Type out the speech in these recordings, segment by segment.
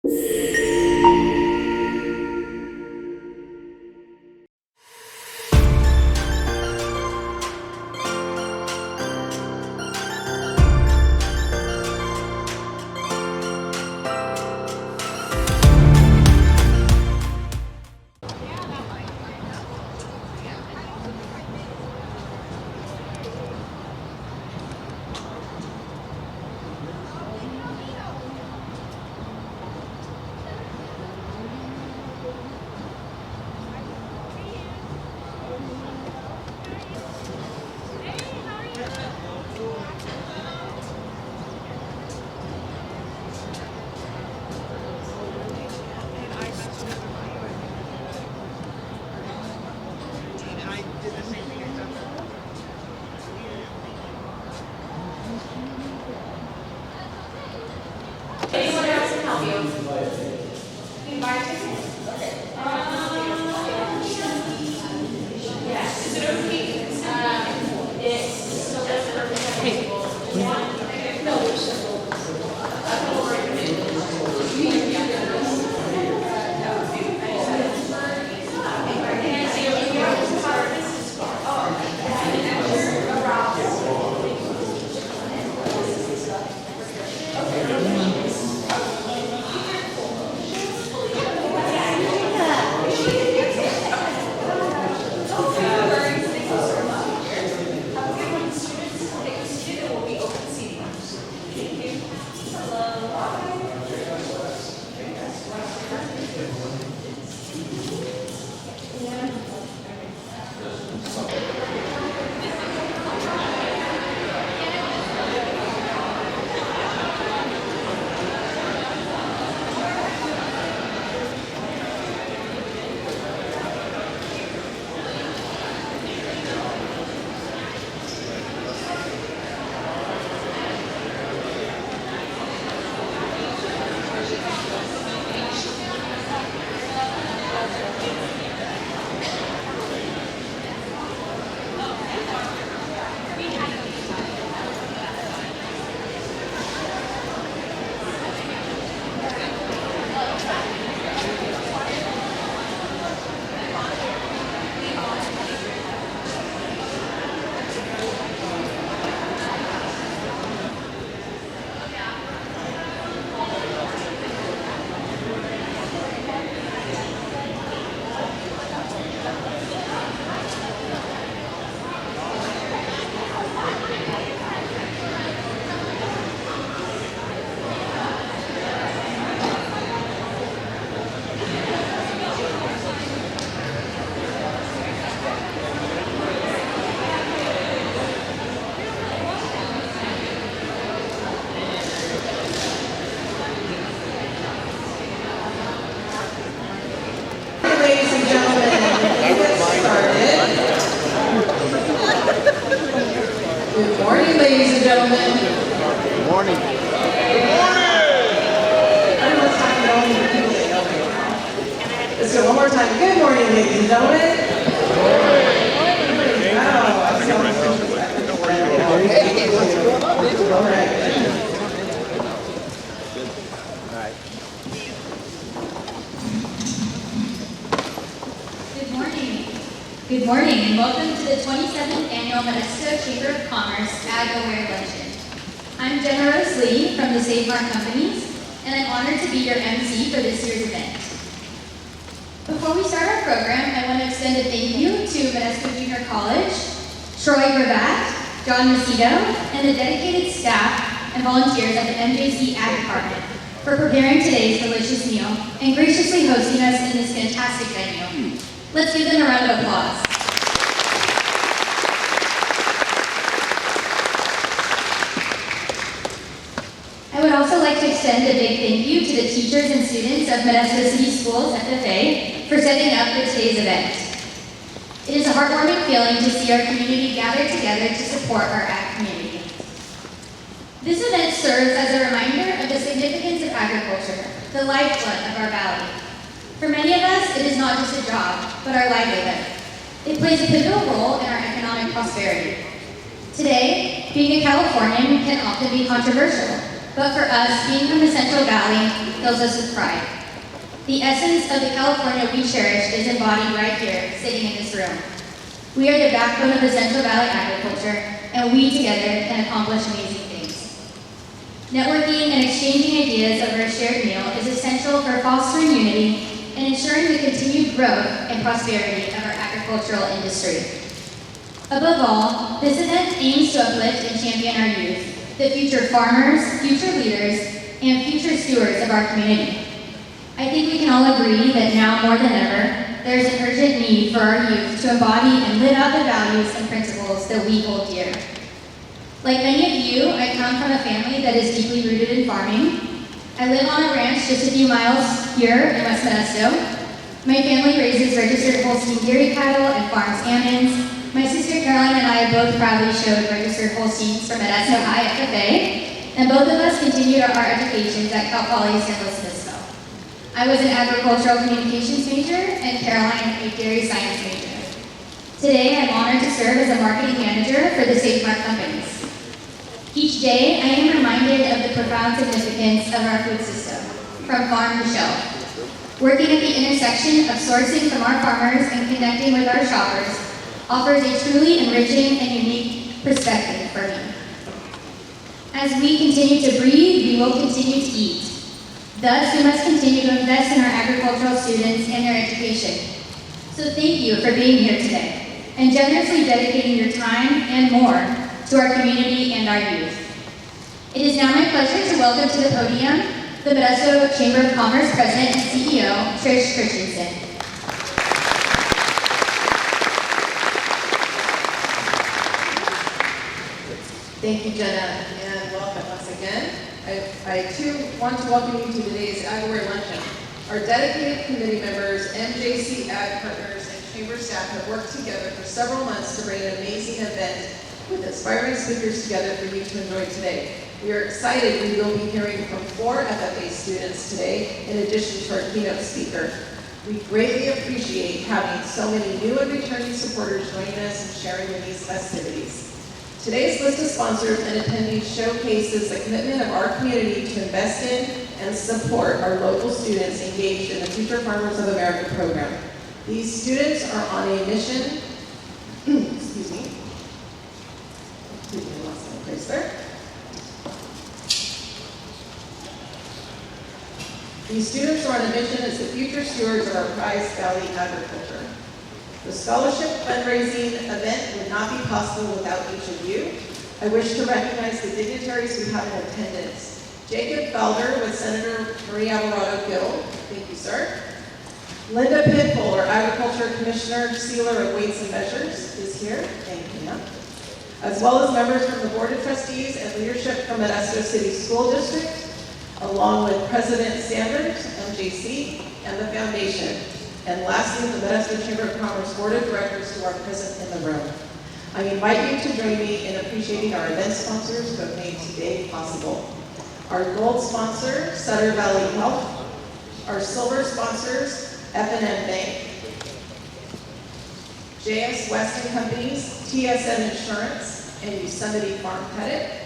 Anyone else can help you? You buy tickets? Okay. Yes, is it okay? It's so that's the representative. No, there's several. Ladies and gentlemen, let's get started. Good morning, ladies and gentlemen. Good morning. Everyone's talking about all the people they help you. Let's go one more time. Good morning, ladies and gentlemen. Wow, I saw hey, what's going on? All right. Good morning. Good morning, and welcome to the 27th Annual Modesto Chamber of Commerce Ag Aware Luncheon. I'm Jenna Rose Lee from the Save Farm Companies, and I'm honored to be your MC for this year's event. Before we start our program, I want to extend a thank you to Modesto Junior College, Troy Gravatt, John Macedo, and the dedicated staff and volunteers at the MJC Ag Department for preparing today's delicious meal and graciously hosting us in this fantastic venue. Let's give them a round of applause. I would also like to extend a big thank you to the teachers and students of Modesto City Schools FFA for setting up for today's event. It is a heartwarming feeling to see our community gather together to support our ag community. This event serves as a reminder of the significance of agriculture, the lifeblood of our valley. For many of us, it is not just a job, but our livelihood. It plays a pivotal role in our economic prosperity. Today, being a Californian can often be controversial. but for us, being from the Central Valley fills us with pride. The essence of the California we cherish is embodied right here, sitting in this room. We are the backbone of the Central Valley agriculture, and we together can accomplish amazing things. Networking and exchanging ideas over a shared meal is essential for fostering unity and ensuring the continued growth and prosperity of our agricultural industry. Above all, this event aims to uplift and champion our youth, the future farmers, future leaders, and future stewards of our community. I think we can all agree that now more than ever, there is an urgent need for our youth to embody and live out the values and principles that we hold dear. Like many of you, I come from a family that is deeply rooted in farming. I live on a ranch just a few miles here in West Modesto. My family raises registered Holstein dairy cattle and farms almonds. My sister Caroline and I both proudly showed registered Holsteins from Modesto High at the Bay, and both of us continued our educations at Cal Poly San Luis Obispo. I was an agricultural communications major, and Caroline a dairy science major. Today, I'm honored to serve as a marketing manager for the Safe Mart companies. Each day, I am reminded of the profound significance of our food system, from farm to shelf. Working at the intersection of sourcing from our farmers and connecting with our shoppers offers a truly enriching and unique perspective for me. As we continue to breathe, we will continue to eat. Thus, we must continue to invest in our agricultural students and their education. So thank you for being here today and generously dedicating your time and more to our community and our youth. It is now my pleasure to welcome to the podium the Modesto Chamber of Commerce President and CEO, Trish Christensen. Thank you, Jenna, and welcome once again. I too want to welcome you to today's AgAware Luncheon. Our dedicated committee members, MJC Ag Partners, and Chamber staff have worked together for several months to bring an amazing event with inspiring speakers together for you to enjoy today. We are excited we will be hearing from 4 FFA students today, in addition to our keynote speaker. We greatly appreciate having so many new and returning supporters joining us and sharing in these festivities. Today's list of sponsors and attendees showcases the commitment of our community to invest in and support our local students engaged in the Future Farmers of America program. These students are on a mission, excuse me, I lost my place there. These students are on a mission as the future stewards of our prized valley agriculture. The scholarship fundraising event would not be possible without each of you. I wish to recognize the dignitaries we have in attendance. Jacob Felder with Senator Marie Alvarado Gill. Thank you, sir. Linda Pitbull, our Agriculture Commissioner, Sealer of Weights and Measures, is here. Thank you, ma'am. As well as members from the Board of Trustees and leadership from Modesto City School District, along with President Sanders, MJC, and the Foundation. And lastly, the Modesto Chamber of Commerce Board of Directors who are present in the room. I invite you to join me in appreciating our event sponsors who have made today possible. Our gold sponsor, Sutter Valley Health. Our silver sponsors, F&M Bank, JS West & Companies, TSM Insurance, and Yosemite Farm Credit.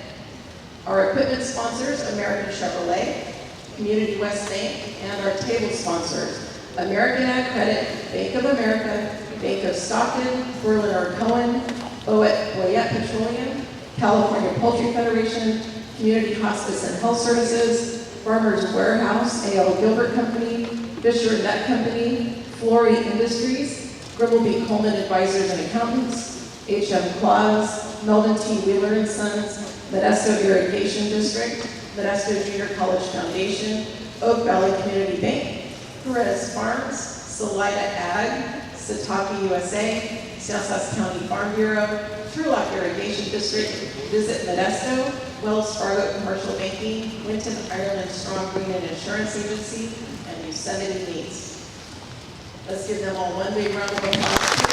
Our equipment sponsors, American Chevrolet, Community West Bank, and our table sponsors, American Ag Credit, Bank of America, Bank of Stockton, Berlin Cohen, Boyette Petroleum, California Poultry Federation, Community Hospice and Health Services, Farmers Warehouse, A.L. Gilbert Company, Fisher Nut Company, Flory Industries, Grimbleby Coleman Advisors and Accountants, H.M. Claus, Melvin T. Wheeler and Sons, Modesto Irrigation District, Modesto Junior College Foundation, Oak Valley Community Bank, Perez Farms, Salida Ag, Sataki USA, Southwest County Farm Bureau, Trulock Irrigation District, Visit Modesto, Wells Fargo Commercial Banking, Winton Ireland Strong Green and Insurance Agency, and Yosemite Meats. Let's give them all one big round of applause.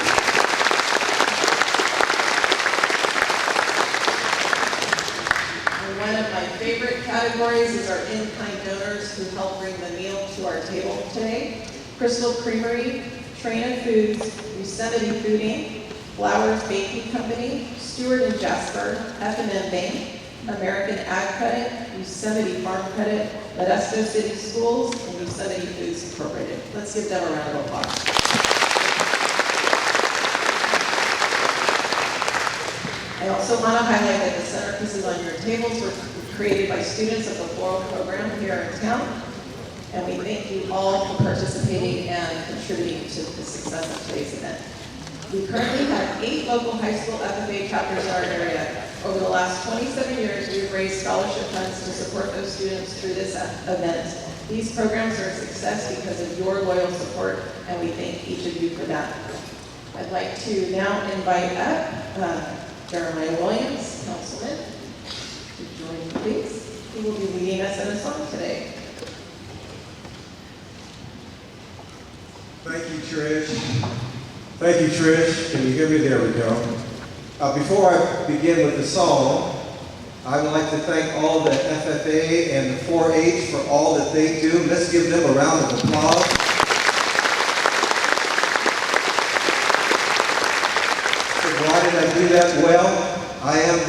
One of my favorite categories is our in-kind donors who help bring the meal to our table today. Crystal Creamery, Trina Foods, Yosemite Food Inc., Flowers Baking Company, Stewart and Jasper, F&M Bank, American Ag Credit, Yosemite Farm Credit, Modesto City Schools, and Yosemite Foods Incorporated. Let's give them a round of applause. I also want to highlight that the centerpieces on your tables were created by students of the floral program here in town. And we thank you all for participating and contributing to the success of today's event. We currently have 8 local high school FFA chapters in our area. Over the last 27 years, we've raised scholarship funds to support those students through this event. These programs are a success because of your loyal support, and we thank each of you for that. I'd like to now invite up Jeremiah Williams, Councilman, to join me, please. He will be leading us in a song today. Thank you, Trish. Thank you, Trish. Can you hear me? There we go. Before I begin with the song, I would like to thank all the FFA and the 4-H for all that they do. Let's give them a round of applause. So why did I do that? Well, I am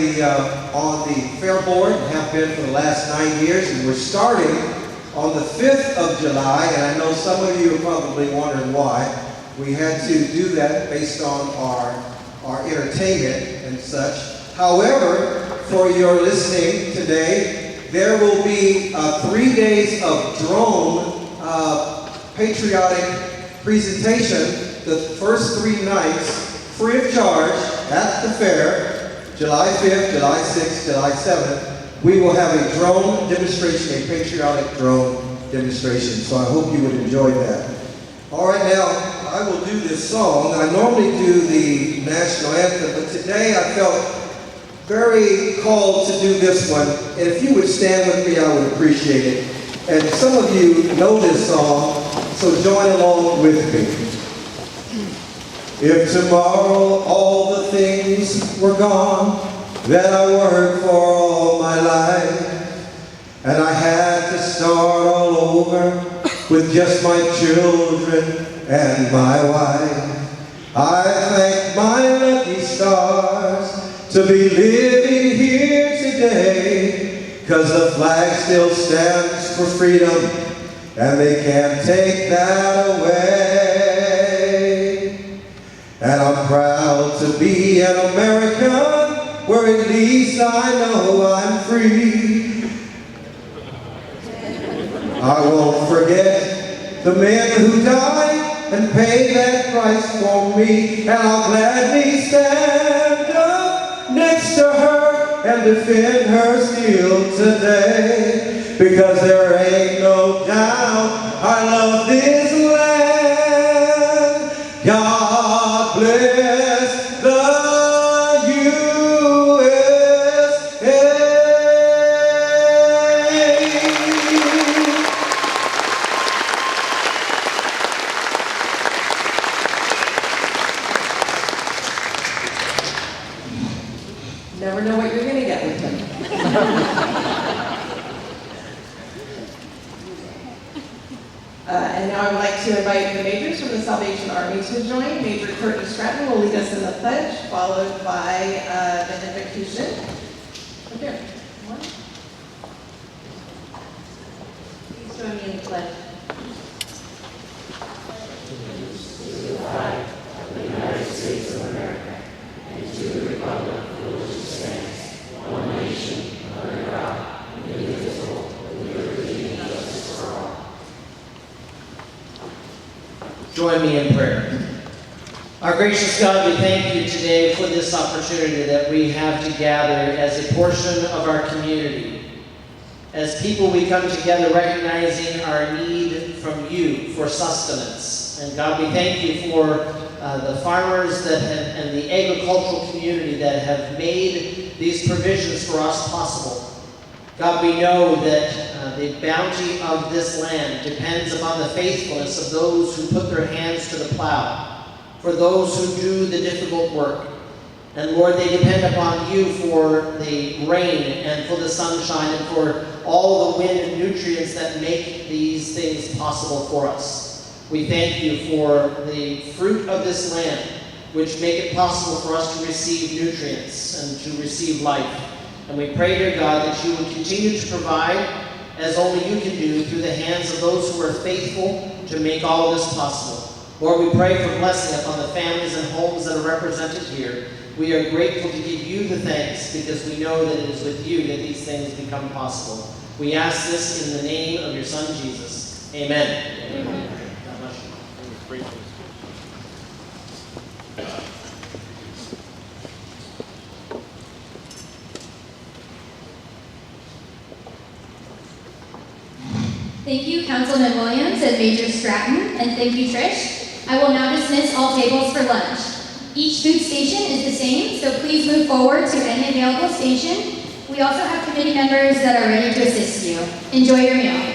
on the Fair Board and have been for the last 9 years, and we're starting on the 5th of July, and I know some of you are probably wondering why. We had to do that based on our entertainment and such. However, for your listening today, there will be 3 days of drone patriotic presentation, the first 3 nights, free of charge at the fair, July 5th, July 6th, July 7th. We will have a drone demonstration, a patriotic drone demonstration. So I hope you would enjoy that. All right, now I will do this song. I normally do the national anthem, but today I felt very called to do this one. And if you would stand with me, I would appreciate it. And some of you know this song, so join along with me. If tomorrow all the things were gone that I worked for all my life, and I had to start all over with just my children and my wife, I thank my lucky stars to be living here today, 'cause the flag still stands for freedom, and they can't take that away. And I'm proud to be an American, where at least I know I'm free. I won't forget the men who died and paid that price for me, and I'll gladly stand up next to her and defend her still today, because there ain't no doubt I love this land. God bless the Never know what you're going to get with him. And now I would like to invite the majors from the Salvation Army to join. Major Courtney Stratton will lead us in the pledge, followed by the invocation. Up here. Come on. Please join me in the pledge. Join me in prayer. Our gracious God, we thank you today for this opportunity that we have to gather as a portion of our community. As people, we come together recognizing our need from you for sustenance. And God, we thank you for the farmers and the agricultural community that have made these provisions for us possible. God, we know that the bounty of this land depends upon the faithfulness of those who put their hands to the plow, for those who do the difficult work. And Lord, they depend upon you for the rain and for the sunshine and for all the wind and nutrients that make these things possible for us. We thank you for the fruit of this land, which make it possible for us to receive nutrients and to receive life. And we pray, dear God, that you would continue to provide as only you can do through the hands of those who are faithful to make all of this possible. Lord, we pray for blessing upon the families and homes that are represented here. We are grateful to give you the thanks because we know that it is with you that these things become possible. We ask this in the name of your Son, Jesus. Amen. Amen. God bless you. Thank you, Councilman Williams and Major Stratton, and thank you, Trish. I will now dismiss all tables for lunch. Each food station is the same, so please move forward to any available station. We also have committee members that are ready to assist you. Enjoy your meal.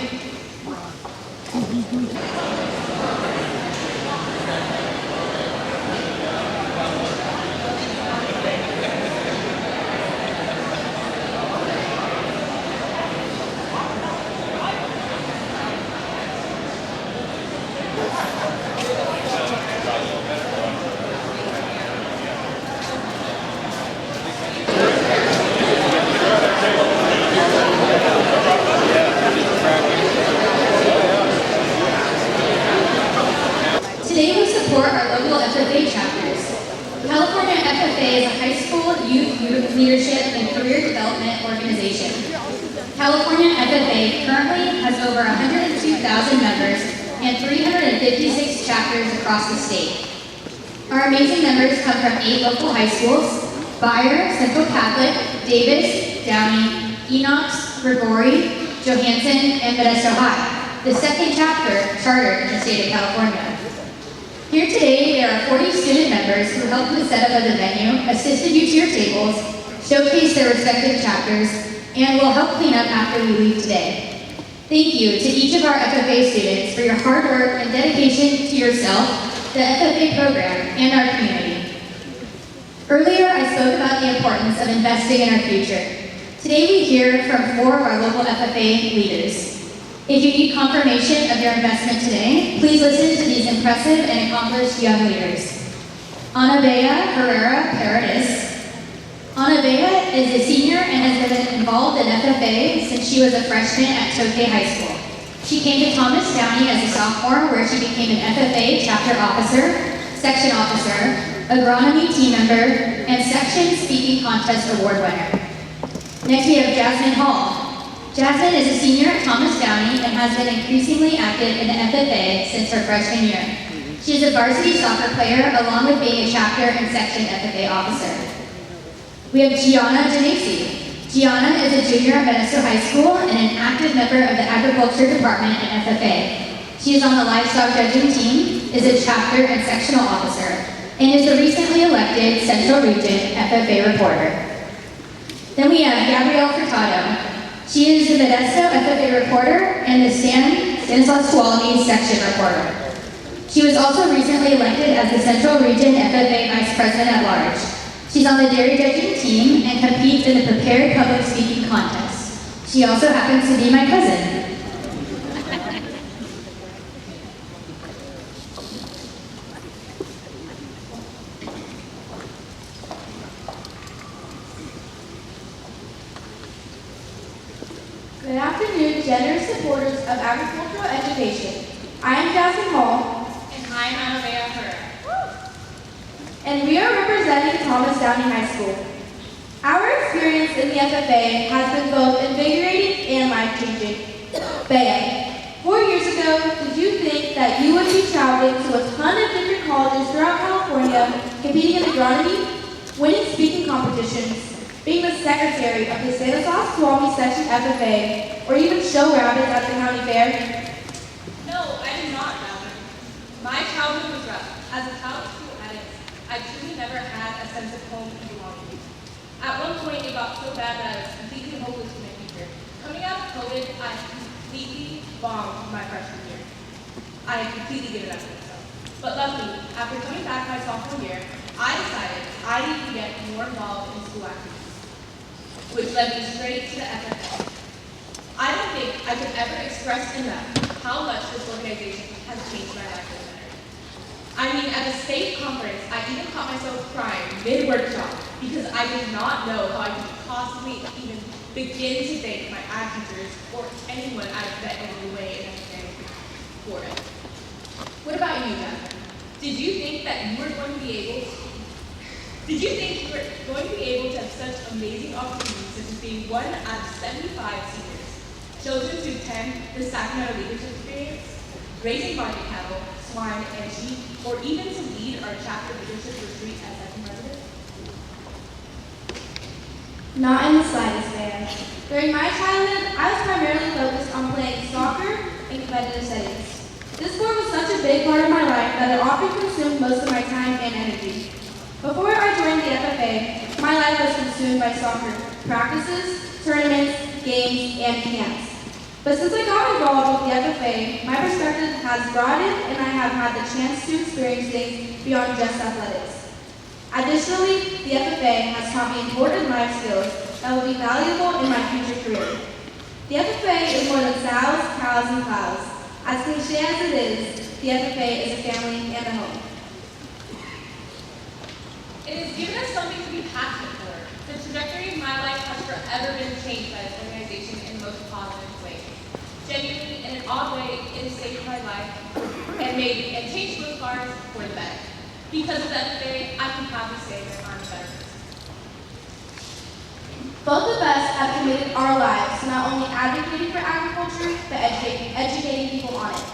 Today we support our local FFA chapters. California FFA is a high school youth leadership and career development organization. California FFA currently has over 102,000 members and 356 chapters across the state. Our amazing members come from 8 local high schools: Bayer, Central Catholic, Davis, Downey, Enox, Grigori, Johansen, and Modesto High, the second chapter chartered in the state of California. Here today, there are 40 student members who helped with the setup of the venue, assisted you to your tables, showcased their respective chapters, and will help clean up after we leave today. Thank you to each of our FFA students for your hard work and dedication to yourself, the FFA program, and our community. Earlier, I spoke about the importance of investing in our future. Today, we hear from 4 of our local FFA leaders. If you need confirmation of your investment today, please listen to these impressive and accomplished young leaders. Ana Bea Herrera Paradis. Ana Bea is a senior and has been involved in FFA since she was a freshman at Tokay High School. She came to Thomas Downey as a sophomore, where she became an FFA chapter officer, section officer, agronomy team member, and section speaking contest award winner. Next we have Jasmine Hall. Jasmine is a senior at Thomas Downey and has been increasingly active in the FFA since her freshman year. She is a varsity soccer player along with being a chapter and section FFA officer. We have Gianna Genesi. Gianna is a junior at Modesto High School and an active member of the agriculture department in FFA. She is on the livestock judging team, is a chapter and sectional officer, and is the recently elected Central Region FFA reporter. Then we have Gabrielle Furtado. She is the Modesto FFA reporter and the Stanislaus Tuolumne section reporter. She was also recently elected as the Central Region FFA Vice President at Large. She's on the dairy judging team and competes in the prepared public speaking contest. She also happens to be my cousin. Good afternoon, generous supporters of agricultural education. I am Jasmine Hall, And I'm Ana Bea Herrera. and we are representing Thomas Downey High School. Our experience in the FFA has been both invigorating and life-changing. Bea, 4 years ago, did you think that you would be traveling to a ton of different colleges throughout California, competing in agronomy, winning speaking competitions, being the secretary of the Stanislaus Tuolumne Section FFA, or even show rabbits at the county fair? No, I did not, rather. My childhood was rough. As a child of 2 addicts, I truly never had a sense of home and belonging. At one point, it got so bad that I was completely hopeless for my future. Coming out of COVID, I completely bombed my freshman year. I had completely given up on myself. But luckily, after coming back my sophomore year, I decided I needed to get more involved in school activities, which led me straight to the FFA. I don't think I could ever express enough how much this organization has changed my life for the better. I mean, at the state conference, I even caught myself crying mid-workshop because I did not know how I could possibly even begin to thank my ag teachers or anyone I've met along the way in FFA for it. What about you, Jasmine? Did you think that you were going to be able to have such amazing opportunities such as being one out of 75 seniors chosen to attend the Sacramento Leadership Experience, raising market cattle, swine, and sheep, or even to lead our chapter leadership retreat as second president? Not in the slightest, Mayor. During my childhood, I was primarily focused on playing soccer in competitive settings. This sport was such a big part of my life that it often consumed most of my time and energy. Before I joined the FFA, my life was consumed by soccer practices, tournaments, games, and camps. But since I got involved with the FFA, my perspective has broadened and I have had the chance to experience things beyond just athletics. Additionally, the FFA has taught me important life skills that will be valuable in my future career. The FFA is more than sows, cows, and plows. As cliche as it is, the FFA is a family and a home. It has given us something to be passionate for. The trajectory of my life has forever been changed by this organization in the most positive way. Genuinely, in an odd way, it has saved my life and changed those cards for the better. Because of the FFA, I can proudly say that I'm a better person. Both of us have committed our lives to not only advocating for agriculture, but educating people on it.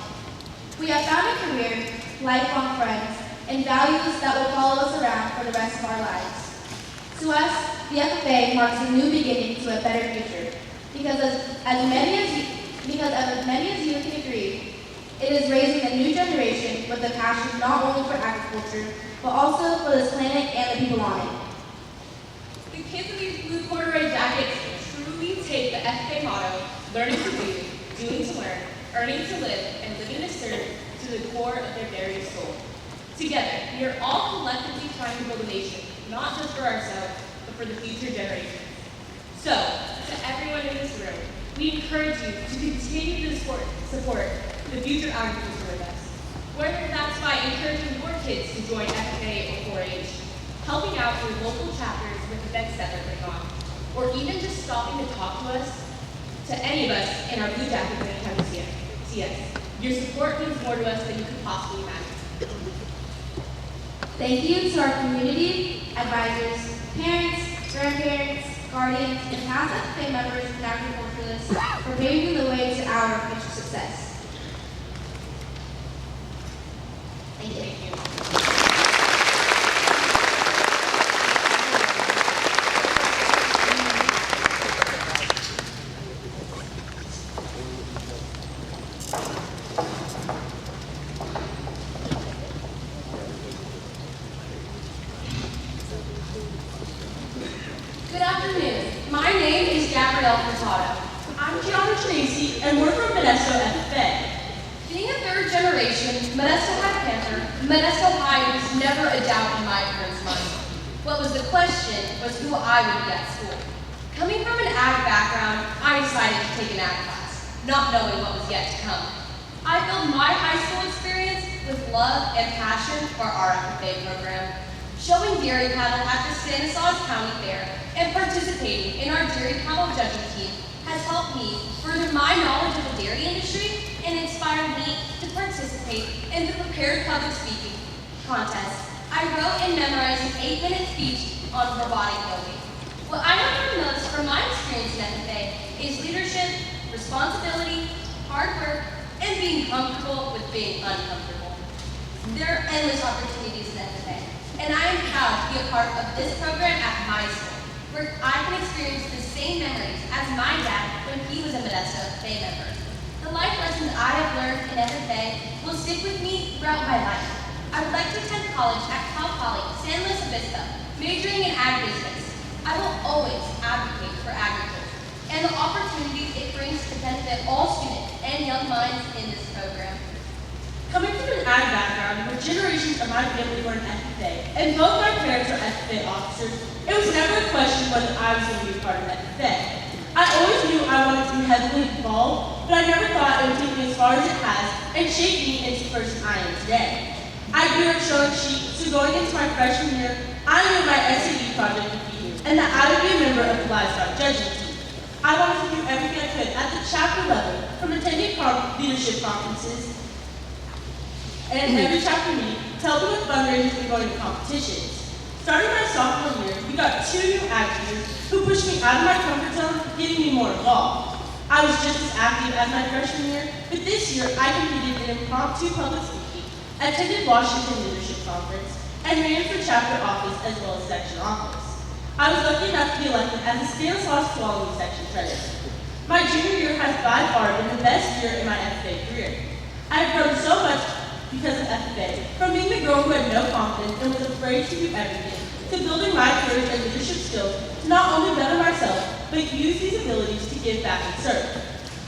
We have found a career, lifelong friends, and values that will follow us around for the rest of our lives. To us, the FFA marks a new beginning to a better future, because as many as you can agree, it is raising a new generation with a passion not only for agriculture, but also for this planet and the people on it. The kids in these blue corduroy jackets truly take the FFA motto, learning to do, doing to learn, earning to live, and living to serve to the core of their very soul. Together, we are all collectively trying to build a nation, not just for ourselves, but for the future generations. So, to everyone in this room, we encourage you to continue to support the future agriculture with us. Whether that's by encouraging your kids to join FFA or 4-H, helping out your local chapters with events that they're putting on, or even just stopping to talk to us, to any of us in our blue jackets anytime you see us. Your support means more to us than you could possibly imagine. Thank you to our community, advisors, parents, grandparents, guardians, and past FFA members and agriculturalists for paving the way to our future success. Thank you. Good afternoon. My name is Gabrielle Furtado. I'm Gianna Tracy, and we're from Modesto FFA. Being a third generation Modesto High Panther, Modesto High was never a doubt in my parents' mind. What was the question was who I would be at school. Coming from an ag background, I decided to take an ag class, not knowing what was yet to come. I filled my high school experience with love and passion for our FFA program. Showing dairy cattle at the Stanislaus County Fair and participating in our dairy cattle judging team has helped me further my knowledge of the dairy industry and inspired me to participate in the prepared public speaking contest. I wrote and memorized an 8-minute speech on robotic building. What I learned most from my experience in FFA is leadership, responsibility, hard work, and being comfortable with being uncomfortable. There are endless opportunities in FFA, and I am proud to be a part of this program at my school, where I can experience the same memories as my dad when he was a Modesto FFA member. The life lessons I have learned in FFA will stick with me throughout my life. I would like to attend college at Cal Poly, San Luis Obispo, majoring in ag business. I will always advocate for agriculture and the opportunities it brings to benefit all students and young minds in this program. Coming from an ag background where generations of my family were in FFA, and both my parents are FFA officers, it was never a question whether I was going to be a part of FFA. I always knew I wanted to be heavily involved, but I never thought it would take me as far as it has and shape me into the person I am today. I grew up showing sheep, so going into my freshman year, I knew my SAE project would be here, and that I would be a member of the livestock judging team. I wanted to do everything I could at the chapter level, from attending leadership conferences and every chapter meeting, to helping with fundraisers and going to competitions. Starting my sophomore year, we got 2 new ag teachers who pushed me out of my comfort zone, getting me more involved. I was just as active as my freshman year, but this year I competed in impromptu public speaking, attended Washington Leadership Conference, and ran for chapter office as well as section office. I was lucky enough to be elected as the Stanislaus Tuolumne section treasurer. My junior year has by far been the best year in my FFA career. I have grown so much because of FFA, from being the girl who had no confidence and was afraid to do everything, to building my courage and leadership skills to not only better myself, but use these abilities to give back and serve.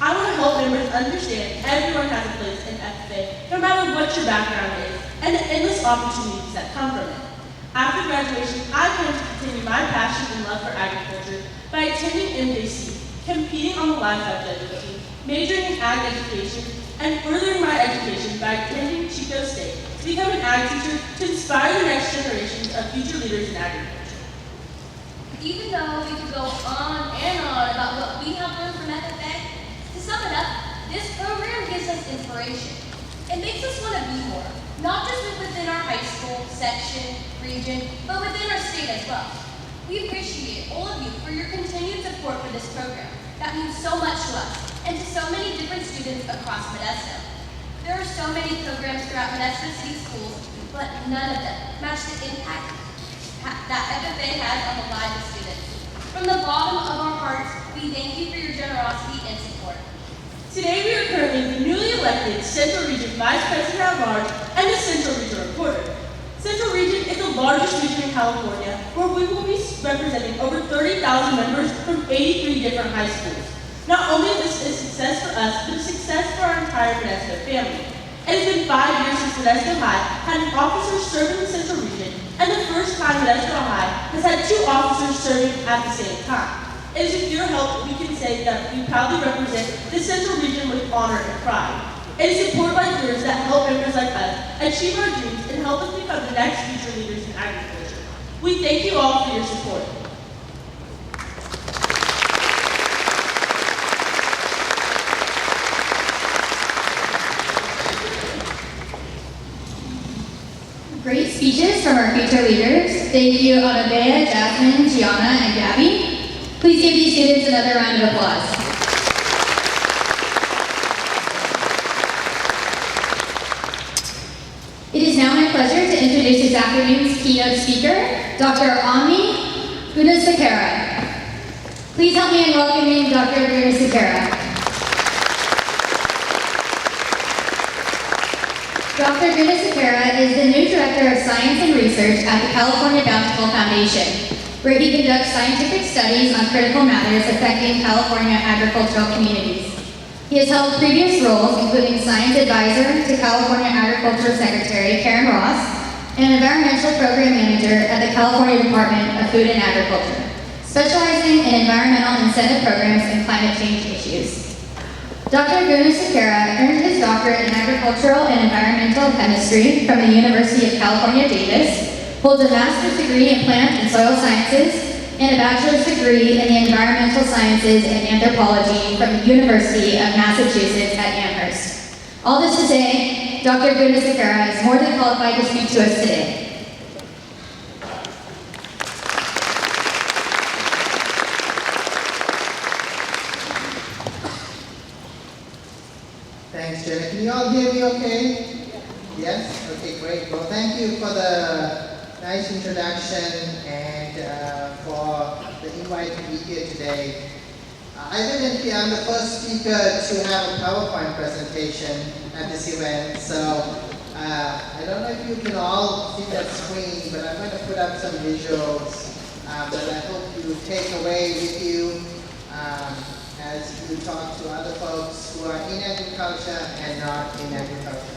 I want to help members understand everyone has a place in FFA, no matter what your background is, and the endless opportunities that come from it. After graduation, I plan to continue my passion and love for agriculture by attending MJC, competing on the livestock judging team, majoring in ag education, and furthering my education by attending Chico State to become an ag teacher to inspire the next generations of future leaders in agriculture. Even though we could go on and on about what we have learned from FFA, to sum it up, this program gives us inspiration. It makes us want to be more, not just within our high school, section, region, but within our state as well. We appreciate all of you for your continued support for this program. That means so much to us and to so many different students across Modesto. There are so many programs throughout Modesto City Schools, but none of them match the impact that FFA has on the lives of students. From the bottom of our hearts, we thank you for your generosity and support. Today we are currently the newly elected Central Region Vice President at Large and the Central Region Reporter. Central Region is the largest region in California, where we will be representing over 30,000 members from 83 different high schools. Not only is this a success for us, but a success for our entire Modesto family. It has been 5 years since Modesto High had an officer serving the Central Region, and the first time Modesto High has had 2 officers serving at the same time. It is with your help we can say that we proudly represent the Central Region with honor and pride. It is support like yours that help members like us achieve our dreams and help us become the next future leaders in agriculture. We thank you all for your support. Great speeches from our future leaders. Thank you, Anabea, Jasmine, Gianna, and Gabby. Please give these students another round of applause. It is now my pleasure to introduce this afternoon's keynote speaker, Dr. Ami Gunasekera. Please help me in welcoming Dr. Gunasekera. Dr. Gunasekera is the new Director of Science and Research at the California Bountiful Foundation, where he conducts scientific studies on critical matters affecting California agricultural communities. He has held previous roles, including Science Advisor to California Agriculture Secretary Karen Ross and Environmental Program Manager at the California Department of Food and Agriculture, specializing in environmental incentive programs and climate change issues. Dr. Gunasekera earned his doctorate in agricultural and environmental chemistry from the University of California, Davis, holds a master's degree in plant and soil sciences, and a bachelor's degree in the environmental sciences and anthropology from the University of Massachusetts at Amherst. All this to say, Dr. Gunasekera is more than qualified to speak to us today. Thanks, Jenna. Can you all hear me okay? Yes? Okay, great. Well, thank you for the nice introduction and for the invite to be here today. Evidently, I'm the first speaker to have a PowerPoint presentation at this event, so I don't know if you can all see that screen, but I'm going to put up some visuals that I hope you take away with you as you talk to other folks who are in agriculture and not in agriculture.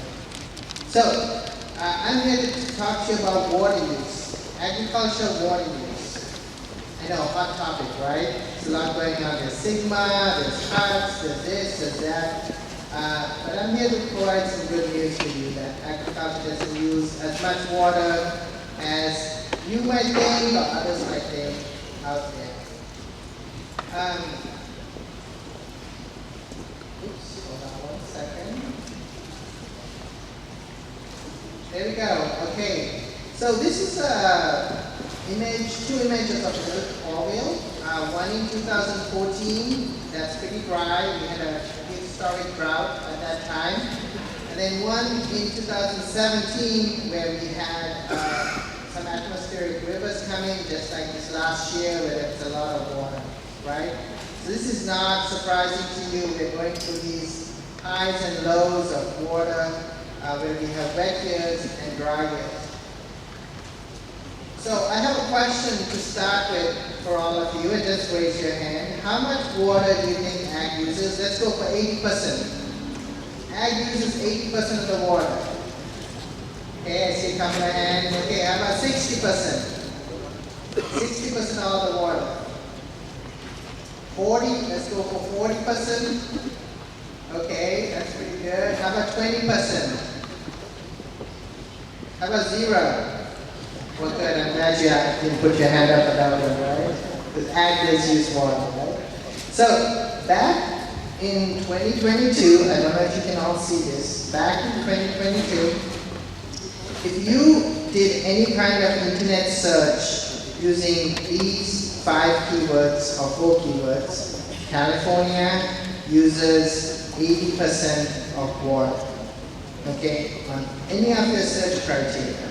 So, I'm here to talk to you about water use, agricultural water use. I know, hot topic, right? There's a lot going on. There's Sigma, there's HUTS, there's this, there's that. But I'm here to provide some good news for you that agriculture doesn't use as much water as you might think or others might think out there. Oops, hold on 1 second. There we go. Okay. So this is two images of Lake Orville. One in 2014, that's pretty dry. We had a historic drought at that time. And then one in 2017 where we had some atmospheric rivers coming, just like this last year where there was a lot of water, right? So this is not surprising to you. We're going through these highs and lows of water where we have wet years and dry years. So I have a question to start with for all of you, and just raise your hand. How much water do you think ag uses? Let's go for 80%. Ag uses 80% of the water. Okay, I see a couple of hands. Okay, how about 60%? 60% of all the water. 40, let's go for 40%. Okay, that's pretty good. How about 20%? How about 0? Well, good. I'm glad you didn't put your hand up for that one, right? Because ag does use water, right? So, back in 2022, I don't know if you can all see this. Back in 2022, if you did any kind of internet search using these 5 keywords or 4 keywords, California uses 80% of water, okay, on any of your search criteria.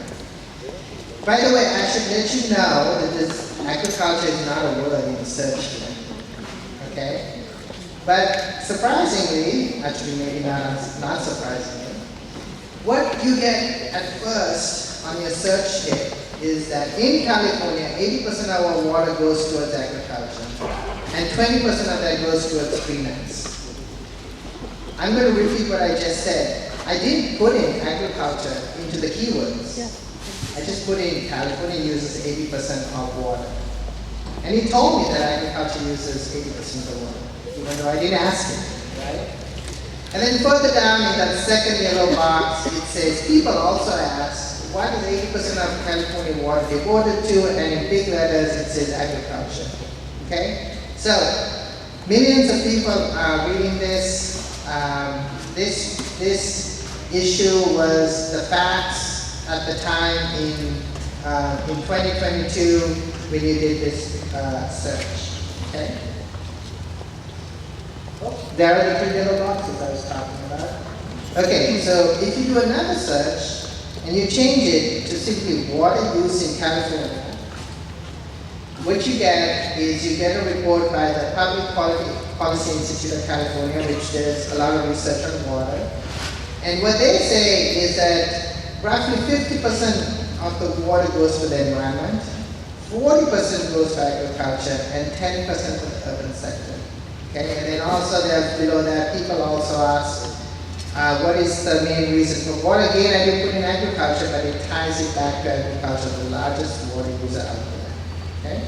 By the way, I should let you know that this agriculture is not a word in the search here, okay? But surprisingly, actually maybe not surprisingly, what you get at first on your search hit is that in California, 80% of our water goes towards agriculture, and 20% of that goes towards finance. I'm going to repeat what I just said. I didn't put in agriculture into the keywords. Yeah. I just put in California uses 80% of water. And he told me that agriculture uses 80% of water, even though I didn't ask him, right? And then further down in that second yellow box, it says, people also ask, what is 80% of California water devoted to? And in big letters, it says agriculture, okay? So, millions of people are reading this. This issue was the facts at the time in 2022 when you did this search, okay? Oh, there are the 3 yellow boxes I was talking about. Okay, so if you do another search and you change it to simply water use in California, what you get is you get a report by the Public Policy Institute of California, which does a lot of research on water. And what they say is that roughly 50% of the water goes for the environment, 40% goes for agriculture, and 10% for the urban sector. Okay, and then also there below that, people also ask, what is the main reason for water? Again, I didn't put in agriculture, but it ties it back to agriculture, the largest water user out there. Okay?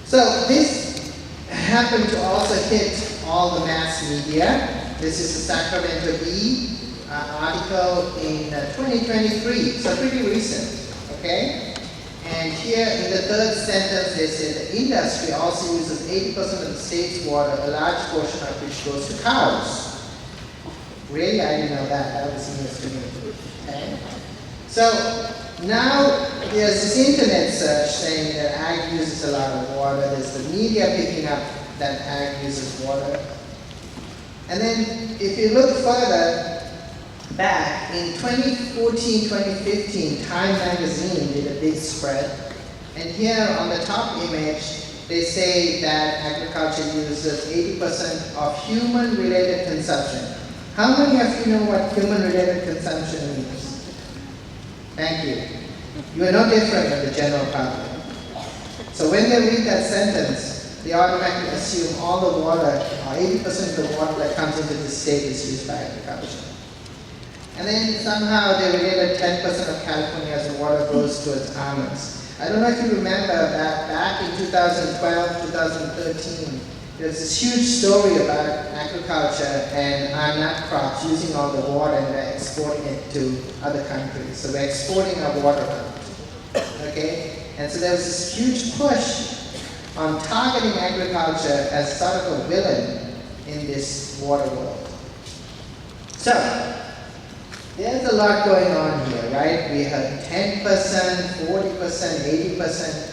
So this happened to also hit all the mass media. This is the Sacramento Bee article in 2023, so pretty recent, okay? And here in the third sentence, they say the industry also uses 80% of the state's water, a large portion of which goes to cows. Really? I didn't know that. That was news to me. Okay? So now there's this internet search saying that ag uses a lot of water. There's the media picking up that ag uses water. And then if you look further back, in 2014-2015, Time Magazine did a big spread. And here on the top image, they say that agriculture uses 80% of human-related consumption. How many of you know what human-related consumption means? Thank you. You are no different than the general public. So when they read that sentence, they automatically assume all the water, or 80% of the water that comes into the state is used by agriculture. And then somehow they related 10% of California's water goes towards almonds. I don't know if you remember that back in 2012, 2013, there's this huge story about agriculture and our nut crops using all the water and we're exporting it to other countries. So we're exporting our water out. Okay? And so there was this huge push on targeting agriculture as sort of a villain in this water world. So, there's a lot going on here, right? We have 10%, 40%, 80%.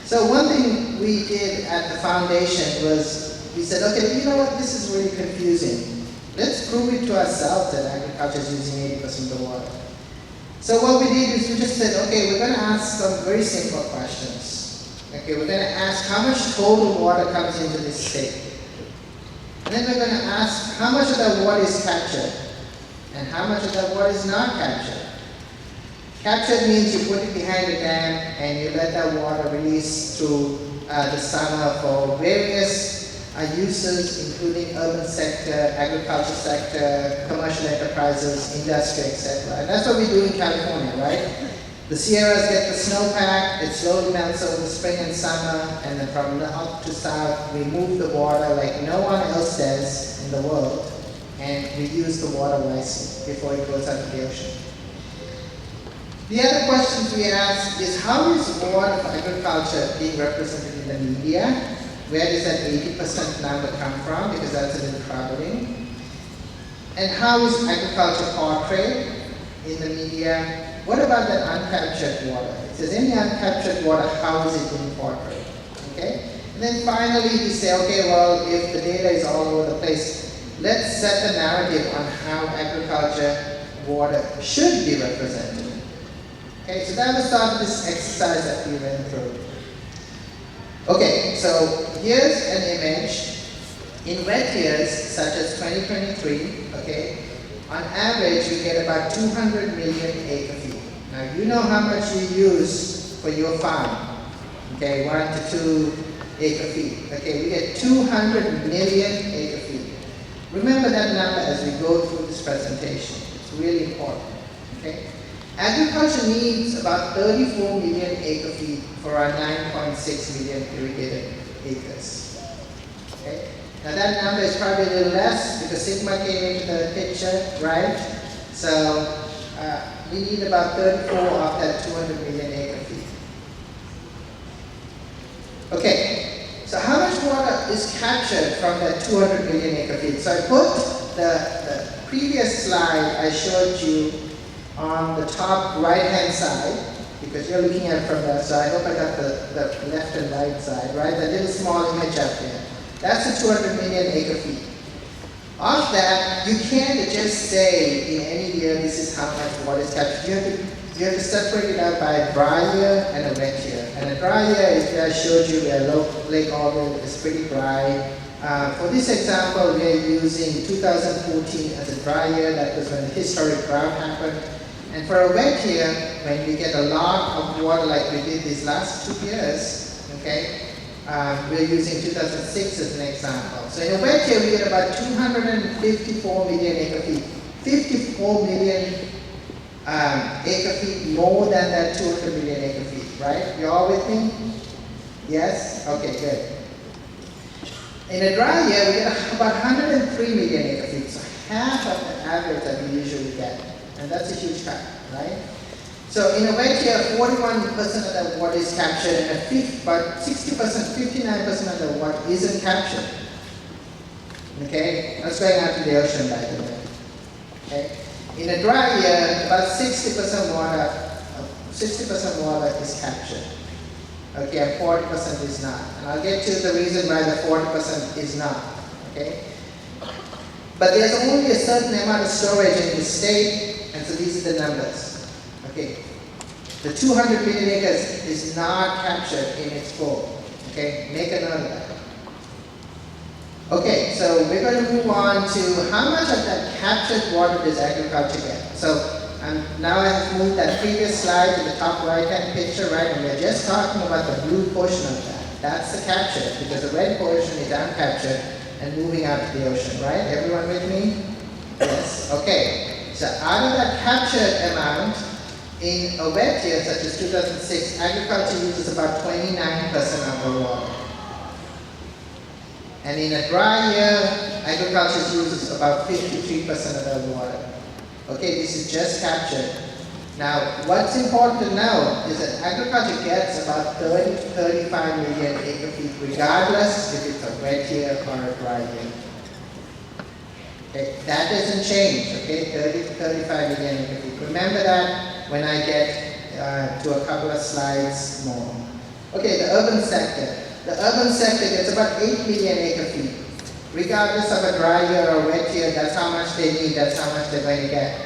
So one thing we did at the foundation was we said, okay, you know what, this is really confusing. Let's prove it to ourselves that agriculture is using 80% of the water. So what we did is we just said, okay, we're going to ask some very simple questions. Okay, we're going to ask how much total water comes into this state. And then we're going to ask how much of that water is captured and how much of that water is not captured. Captured means you put it behind a dam and you let that water release through the summer for various uses, including urban sector, agriculture sector, commercial enterprises, industry, etc. And that's what we do in California, right? The Sierras get the snowpack, it slowly melts over the spring and summer, and then from north to south, we move the water like no one else does in the world, and we use the water wisely before it goes out to the ocean. The other questions we ask is how is water for agriculture being represented in the media? Where does that 80% number come from? Because that's a little troubling. And how is agriculture portrayed in the media? What about that uncaptured water? If there's any uncaptured water, how is it being portrayed? Okay? And then finally we say, okay, well, if the data is all over the place, let's set the narrative on how agriculture water should be represented. Okay, so that was sort of this exercise that we went through. Okay, so here's an image. In wet years, such as 2023, okay, on average, you get about 200 million acre feet. Now, you know how much you use for your farm, okay, 1 to 2 acre feet. Okay, we get 200 million acre feet. Remember that number as we go through this presentation. It's really important, okay? Agriculture needs about 34 million acre feet for our 9.6 million irrigated acres, okay? Now that number is probably a little less because Sigma came into the picture, right? So we need about 34 of that 200 million acre feet. Okay, so how much water is captured from that 200 million acre feet? So I put the previous slide I showed you on the top right-hand side, because you're looking at it from that side. I hope I got the left and right side, right? That little small image up there. That's the 200 million acre feet. Of that, you can't just say in any year this is how much water is captured. You have to separate it out by a dry year and a wet year. And a dry year is where I showed you where Lake Orville is pretty dry. For this example, we are using 2014 as a dry year. That was when the historic drought happened. And for a wet year, when we get a lot of water like we did these last 2 years, okay, we're using 2006 as an example. So in a wet year, we get about 254 million acre feet. 54 million acre feet more than that 200 million acre feet, right? You all with me? Yes? Okay, good. In a dry year, we get about 103 million acre feet, so half of the average that we usually get. And that's a huge cut, right? So in a wet year, 41% of that water is captured, and about 60%, 59% of the water isn't captured. Okay? That's going out to the ocean, by the way. Okay? In a dry year, about 60% water is captured. Okay, and 40% is not. And I'll get to the reason why the 40% is not. Okay? But there's only a certain amount of storage in the state, and so these are the numbers. Okay, the 200 million acres is not captured in its full. Okay, make a note of that. Okay, so we're going to move on to how much of that captured water does agriculture get. So now I have moved that previous slide to the top right-hand picture, right? And we're just talking about the blue portion of that. That's the captured, because the red portion is uncaptured and moving out to the ocean, right? Everyone with me? Yes. Okay. So out of that captured amount, in a wet year such as 2006, agriculture uses about 29% of the water. And in a dry year, agriculture uses about 53% of the water. Okay, this is just captured. Now, what's important to know is that agriculture gets about 30 to 35 million acre feet, regardless if it's a wet year or a dry year. Okay, that doesn't change, okay, 30 to 35 million acre feet. Remember that when I get to a couple of slides more. Okay, the urban sector. The urban sector gets about 8 million acre feet. Regardless of a dry year or wet year, that's how much they need, that's how much they're going to get.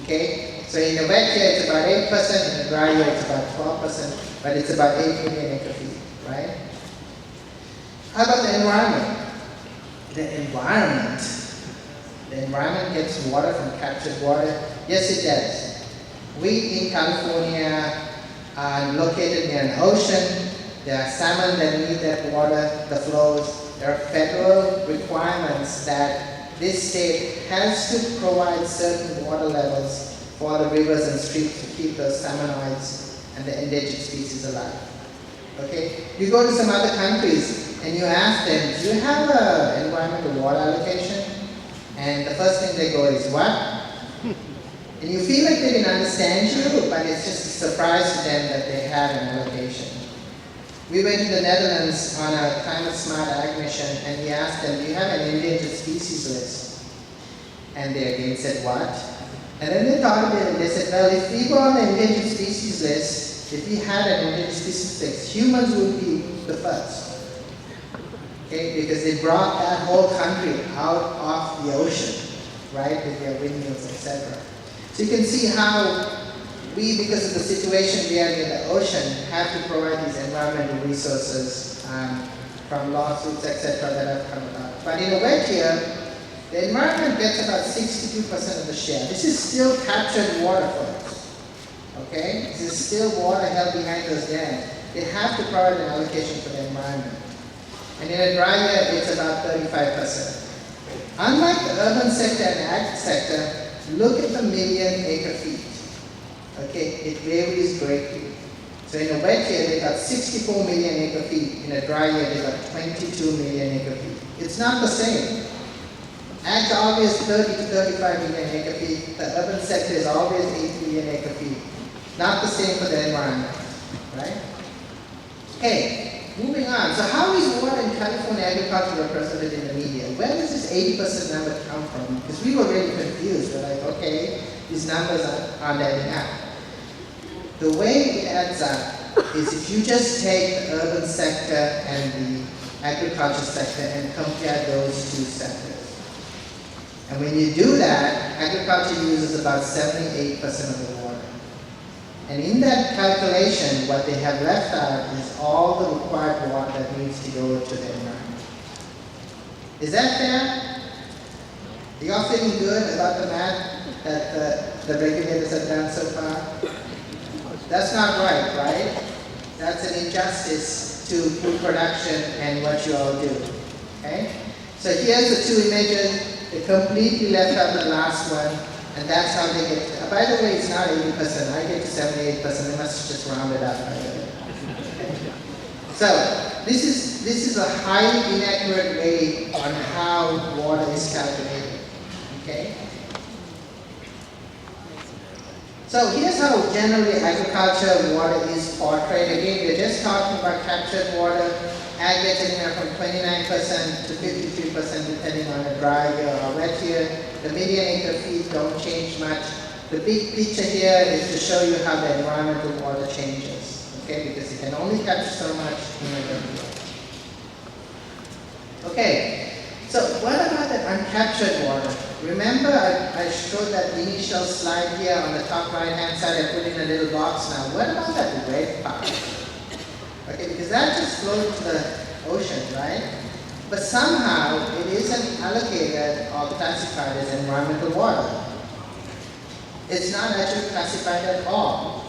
Okay? So in a wet year, it's about 8%, in a dry year, it's about 12%, but it's about 8 million acre feet, right? How about the environment? The environment gets water from captured water. Yes, it does. We in California are located near an ocean. There are salmon that need that water, the flows. There are federal requirements that this state has to provide certain water levels for the rivers and streams to keep those salmonoids and the endangered species alive. Okay? You go to some other countries and you ask them, do you have an environmental water allocation? And the first thing they go is, what? And you feel like they didn't understand you, but it's just a surprise to them that they have an allocation. We went to the Netherlands on a climate smart ag mission and we asked them, do you have an endangered species list? And they again said, what? And then they thought of it and they said, well, if we go on the endangered species list, if we had an endangered species list, humans would be the first. Okay, because they brought that whole country out of the ocean, right, with their windmills, etc. So you can see how we, because of the situation we are in the ocean, have to provide these environmental resources from lawsuits, etc. that have come about. But in a wet year, the environment gets about 62% of the share. This is still captured water, folks. Okay? This is still water held behind those dams. They have to provide an allocation for the environment. And in a dry year, it's about 35%. Unlike the urban sector and ag sector, look at the million acre feet. Okay, it varies greatly. So in a wet year, they got 64 million acre feet. In a dry year, they got 22 million acre feet. It's not the same. Ag's always 30 to 35 million acre feet. The urban sector is always 8 million acre feet. Not the same for the environment, right? Okay, moving on. So how is water in California agriculture represented in the media? Where does this 80% number come from? Because we were really confused. We're like, okay, these numbers aren't adding up. The way it adds up is if you just take the urban sector and the agriculture sector and compare those two sectors. And when you do that, agriculture uses about 78% of the water. And in that calculation, what they have left out is all the required water that needs to go to the environment. Is that fair? Are you all feeling good about the math that the regulators have done so far? That's not right? That's an injustice to food production and what you all do. Okay? So here's the two images. They completely left out the last one, and that's how they get to, by the way, it's not 80%, I get to 78%, they must just round it up. So, this is a highly inaccurate way on how water is calculated, okay? So here's how generally agriculture water is portrayed. Again, we're just talking about captured water. Ag gets anywhere from 29% to 53% depending on a dry year or wet year. The median acre feet don't change much. The big picture here is to show you how the environmental water changes, okay? Because it can only capture so much in a wet year. Okay, so what about the uncaptured water? Remember I showed that initial slide here on the top right hand side, I put in a little box now. What about that red part? Okay, because that just flowed to the ocean, right? But somehow it isn't allocated or classified as environmental water. It's not actually classified at all.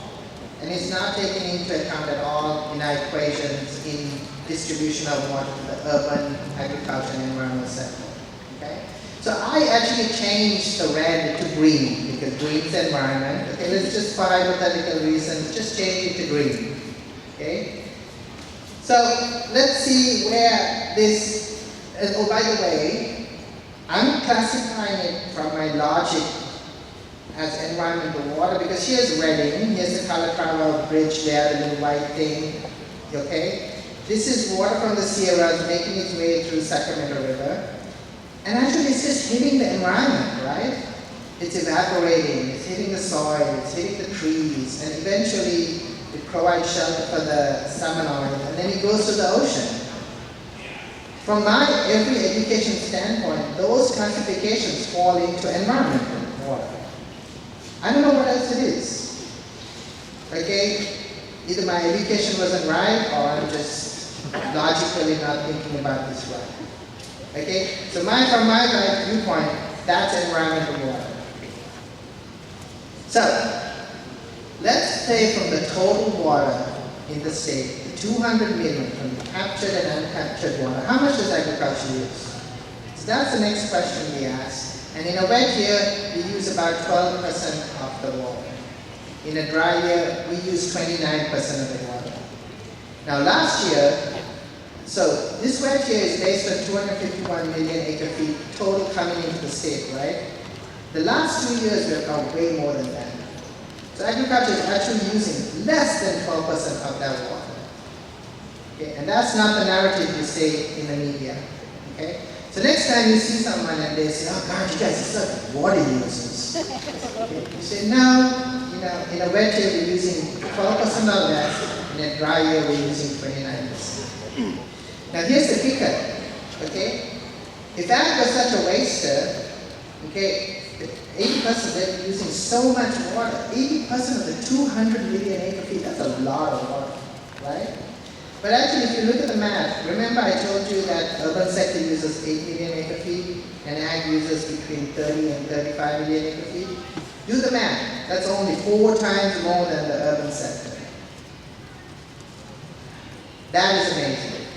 And it's not taken into account at all in our equations in distribution of water to the urban, agriculture, and environmental sector. Okay? So I actually changed the red to green because green is environment. Okay, let's just for hypothetical reasons, just change it to green. Okay? So let's see where this And oh, by the way, I'm classifying it from my logic as environmental water because here's Reading, here's the Calatrava Bridge there, the little white thing, okay? This is water from the Sierras making its way through Sacramento River. And actually it's just hitting the environment, right? It's evaporating, it's hitting the soil, it's hitting the trees, and eventually it provides shelter for the salmon, and then it goes to the ocean. From my every education standpoint, those classifications fall into environmental water. I don't know what else it is. Okay? Either my education wasn't right or I'm just logically not thinking about this right. Okay? So from my right viewpoint, that's environmental water. So, let's say from the total water in the state, the 200 million from the captured and uncaptured water, how much does agriculture use? So that's the next question we ask. And in a wet year, we use about 12% of the water. In a dry year, we use 29% of the water. Now last year, so this wet year is based on 251 million acre feet total coming into the state, right? The last 2 years we have gone way more than that. So agriculture is actually using less than 12% of that water. Okay? And that's not the narrative you say in the media. Okay? So next time you see someone and they say, oh God, you guys are such water users. Okay? You say, no, in a wet year we're using 12% of that, in a dry year we're using 29%. Now here's the kicker, okay? If ag was such a waster, okay, 80% they're using so much water, 80% of the 200 million acre feet, that's a lot of water, right? But actually, if you look at the math, remember I told you that urban sector uses 8 million acre feet and ag uses between 30 and 35 million acre feet. Do the math. That's only 4 times more than the urban sector. That is amazing.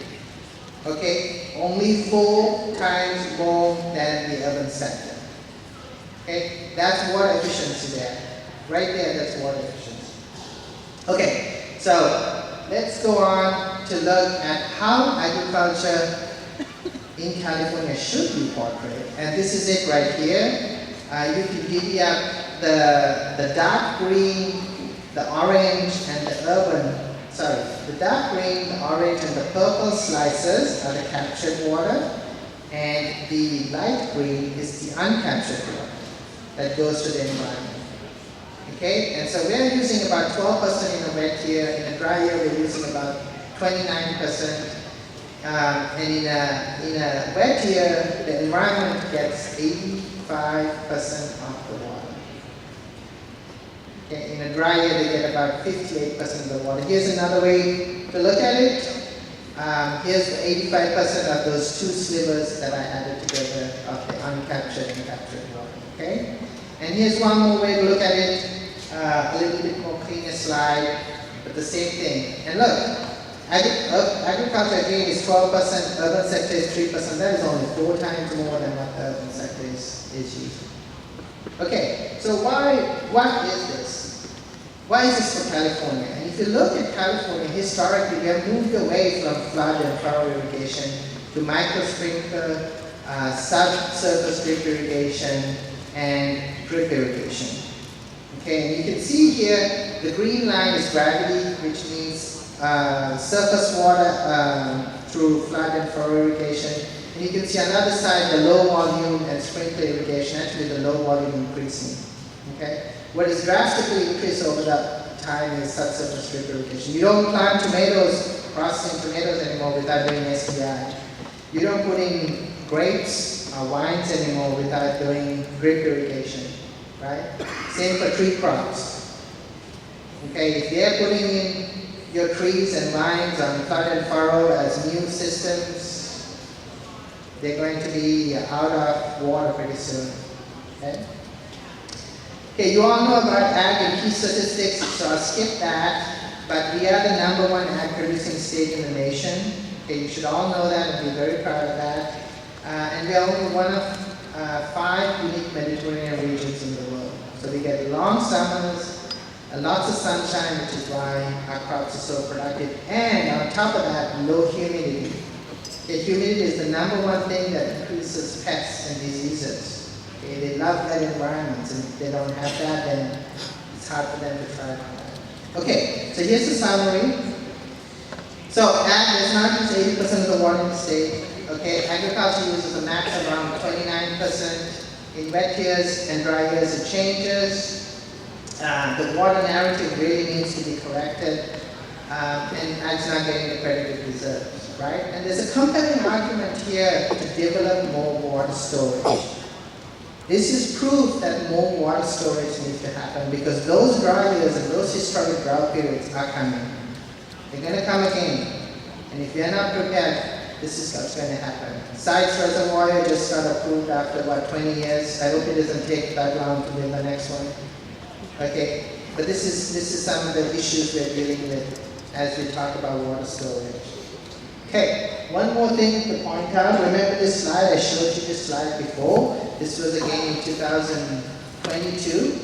Okay? Only 4 times more than the urban sector. Okay? That's water efficiency there. Right there, that's water efficiency. Okay, so let's go on to look at how agriculture in California should be portrayed. And this is it right here. You can divvy up the dark green, the orange, and the dark green, the orange, and the purple slices are the captured water, and the light green is the uncaptured water that goes to the environment. Okay, and so we're using about 12% in a wet year. In a dry year, we're using about 29%. And in a wet year, the environment gets 85% of the water. Okay, in a dry year, they get about 58% of the water. Here's another way to look at it. Here's the 85% of those 2 slivers that I added together of the uncaptured and captured water. Okay, and here's one more way to look at it. A little bit more cleaner slide, but the same thing. And look, agriculture again is 12%, urban sector is 3%. That is only 4 times more than what the urban sector is using. Okay, so what is this? Why is this for California? And if you look at California, historically, we have moved away from flood and furrow irrigation to micro sprinkler, subsurface drip irrigation, and drip irrigation. Okay, and you can see here, the green line is gravity, which means surface water through flood and furrow irrigation. And you can see on the other side, the low volume and sprinkler irrigation, actually the low volume increasing. Okay, what is drastically increased over that time is subsurface drip irrigation. You don't plant tomatoes, processing tomatoes anymore without doing SDI. You don't put in grapes or wines anymore without doing drip irrigation. Right? Same for tree crops. Okay, if they're putting in your trees and vines on flood and furrow as new systems, they're going to be out of water pretty soon. Okay? Okay, you all know about ag and key statistics, so I'll skip that. But we are the #1 ag producing state in the nation. Okay, you should all know that and be very proud of that. And we are only one of 5 unique Mediterranean regions in the world. So we get long summers, lots of sunshine, which is why our crops are so productive, and on top of that, low humidity. Okay, humidity is the number one thing that increases pests and diseases. Okay, they love that environment, and if they don't have that, then it's hard for them to thrive on that. Okay, so here's the summary. So ag does not use 80% of the water in the state. Okay, agriculture uses a max around 29%. In wet years and dry years, it changes. The water narrative really needs to be corrected, and ag's not getting the credit it deserves, right? And there's a compelling argument here to develop more water storage. This is proof that more water storage needs to happen because those dry years and those historic drought periods are coming. They're going to come again. And if you're not prepared, this is what's going to happen. Sites Reservoir just got approved after about 20 years. I hope it doesn't take that long to build the next one. Okay, but this is some of the issues we're dealing with as we talk about water storage. Okay, one more thing to point out. Remember this slide? I showed you this slide before. This was again in 2022,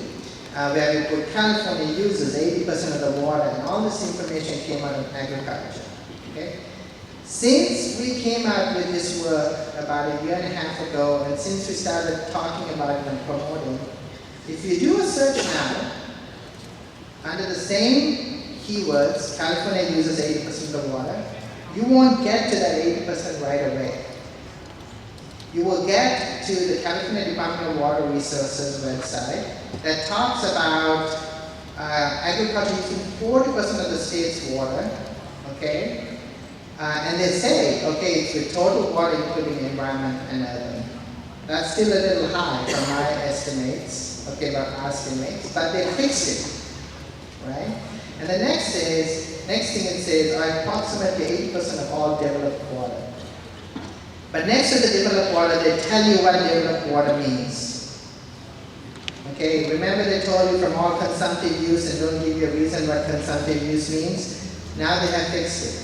where we put California uses 80% of the water, and all this information came out of agriculture. Okay. Since we came out with this work about a year and a half ago, and since we started talking about it and promoting, if you do a search now, under the same keywords, California uses 80% of the water, you won't get to that 80% right away. You will get to the California Department of Water Resources website that talks about agriculture using 40% of the state's water, okay? And they say, okay, it's with total water including environment and urban. That's still a little high from my estimates, okay, but our estimates, but they fixed it, right? And the next thing it says, approximately 80% of all developed water. But next to the developed water, they tell you what developed water means. Okay, remember they told you from all consumptive use and don't give you a reason what consumptive use means? Now they have fixed it.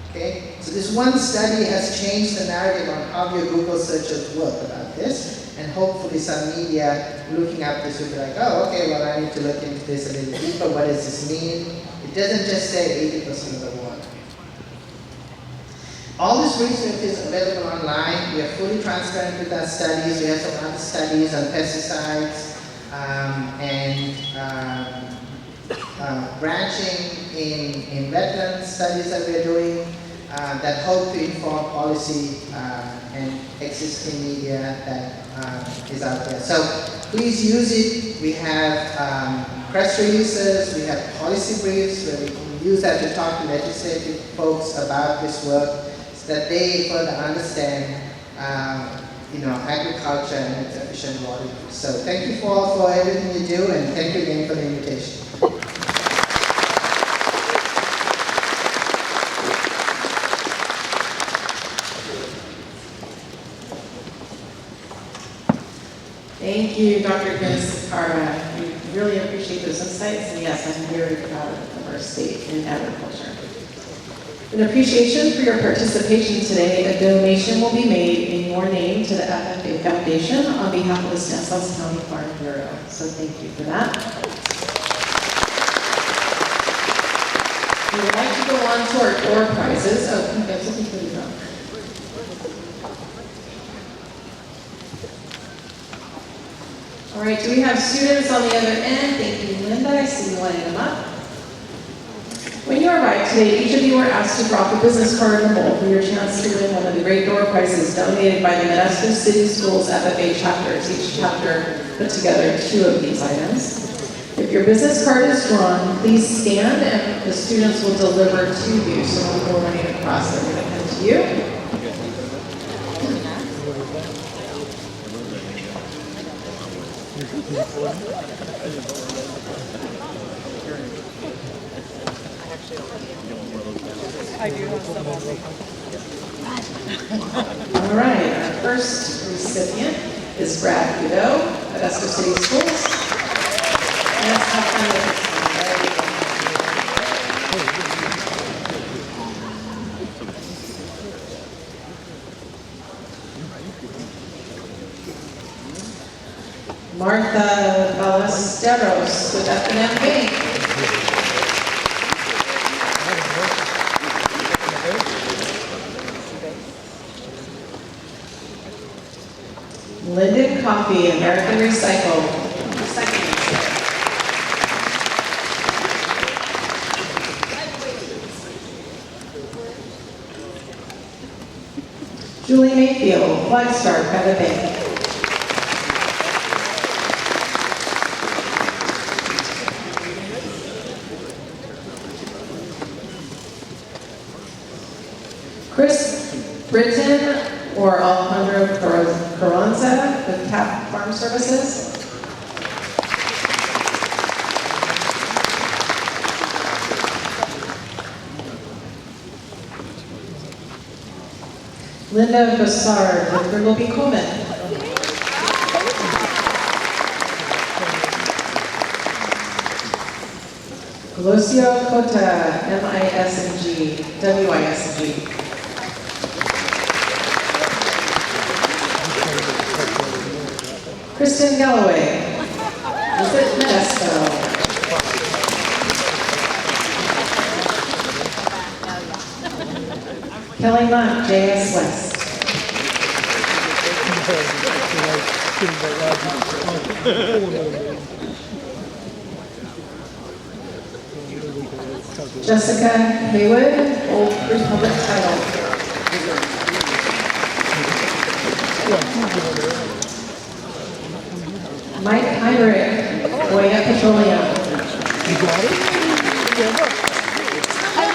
Okay, so this one study has changed the narrative on how your Google searches work about this, and hopefully some media looking up this will be like, oh, okay, well I need to look into this a little deeper. What does this mean? It doesn't just say 80% of the water. All this research is available online. We are fully transparent with our studies. We have some other studies on pesticides branching in wetland studies that we're doing that hope to inform policy and existing media that is out there. So please use it. We have press releases, we have policy briefs where we can use that to talk to legislative folks about this work so that they further understand agriculture and its efficient water use. So thank you for everything you do, and thank you again for the invitation. Thank you, Dr. Sakara. We really appreciate those insights, and yes, I'm very proud of our state in agriculture. In appreciation for your participation today, a donation will be made in your name to the FFA Foundation on behalf of the Stanislaus County Farm Bureau. So thank you for that. We would like to go on to our door prizes. Oh, you guys, looking for the drum. All right, do we have students on the other end? Thank you, Linda. I see you lining them up. When you arrived today, each of you were asked to drop a business card in the bowl for your chance to win one of the great door prizes donated by the Modesto City Schools FFA chapters. Each chapter put together 2 of these items. If your business card is drawn, please stand and the students will deliver to you. So when we're running across, they're going to come to you. All right, our first recipient is Brad Udo, Modesto City Schools. Let's have fun with this one. Martha Ballesteros with F&M Bank. Coffee, American Recycle. Julie Mayfield, Flagstar Private Bank. Chris Britton or Alejandro Carranza with CAP Farm Services. Linda Bassard with Brimbleby Coleman. Colosio Cota, MISMG, WISMG. Kristen Galloway, Visit Modesto. Kelly Munt, JS West. Jessica Haywood, Old Republic Title. Mike Heinrich, Goya Petroleum.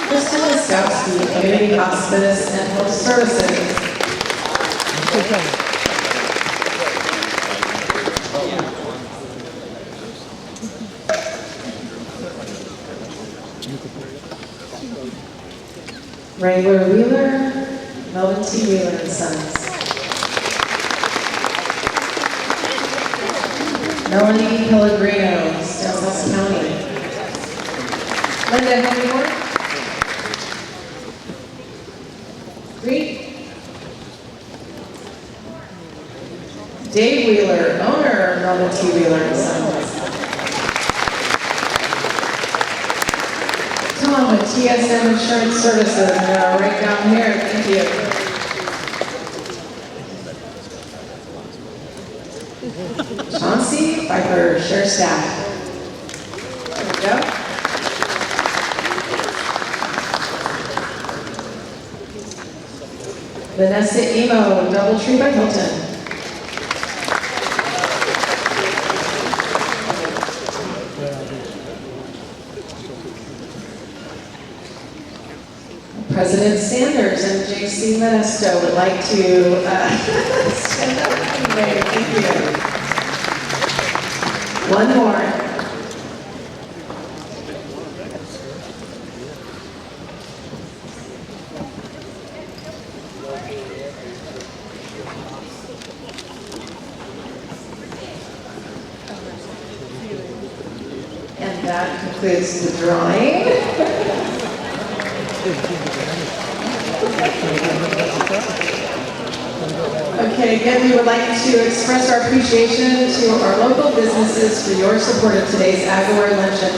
Kristen Laskowski, Community Hospice and Health Services. Wrangler Wheeler, Melvin T. Wheeler and Sons. Melanie Pellegrino, Stanislaus County. Linda Henry Green. Dave Wheeler, owner, Melvin T. Wheeler and Sons. Tom with TSM Insurance Services, right down here, thank you. Chauncey Pfeiffer, share staff. There we go. Vanessa Emo, Doubletree by Hilton. President Sanders and J.C. Modesto would like to stand up anyway. Thank you. One more. And that concludes the drawing. Okay, again, we would like to express our appreciation to our local businesses for your support of today's Agaware Luncheon,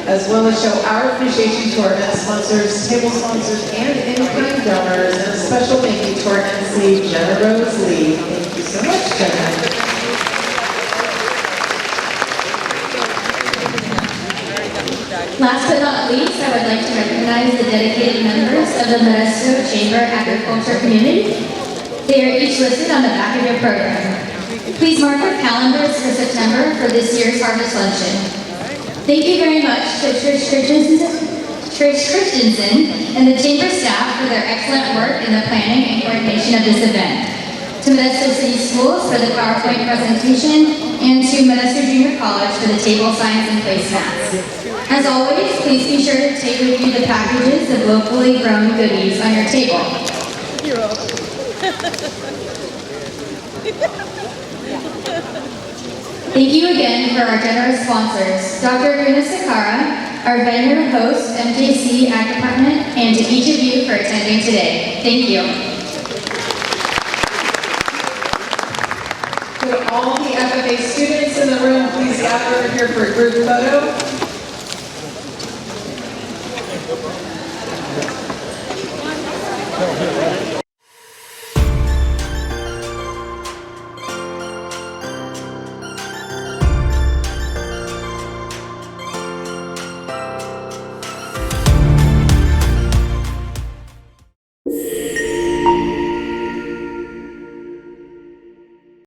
as well as show our appreciation to our event sponsors, table sponsors, and in-kind donors, and a special thank you to our MC, Jenna Rose Lee. Thank you so much, Jenna. Last but not least, I would like to recognize the dedicated members of the Modesto Chamber Agriculture Community. They are each listed on the back of your program. Please mark your calendars for September for this year's Harvest Luncheon. Thank you very much to Trish Christensen and the Chamber staff for their excellent work in the planning and coordination of this event. To Modesto City Schools for the PowerPoint presentation, and to Modesto Junior College for the table signs and placemats. As always, please be sure to take with you the packages of locally grown goodies on your table. Thank you again for our generous sponsors, Dr. Guna Sakara, our vendor host, MJC Ag Department, and to each of you for attending today. Thank you. Could all the FFA students in the room please gather here for a group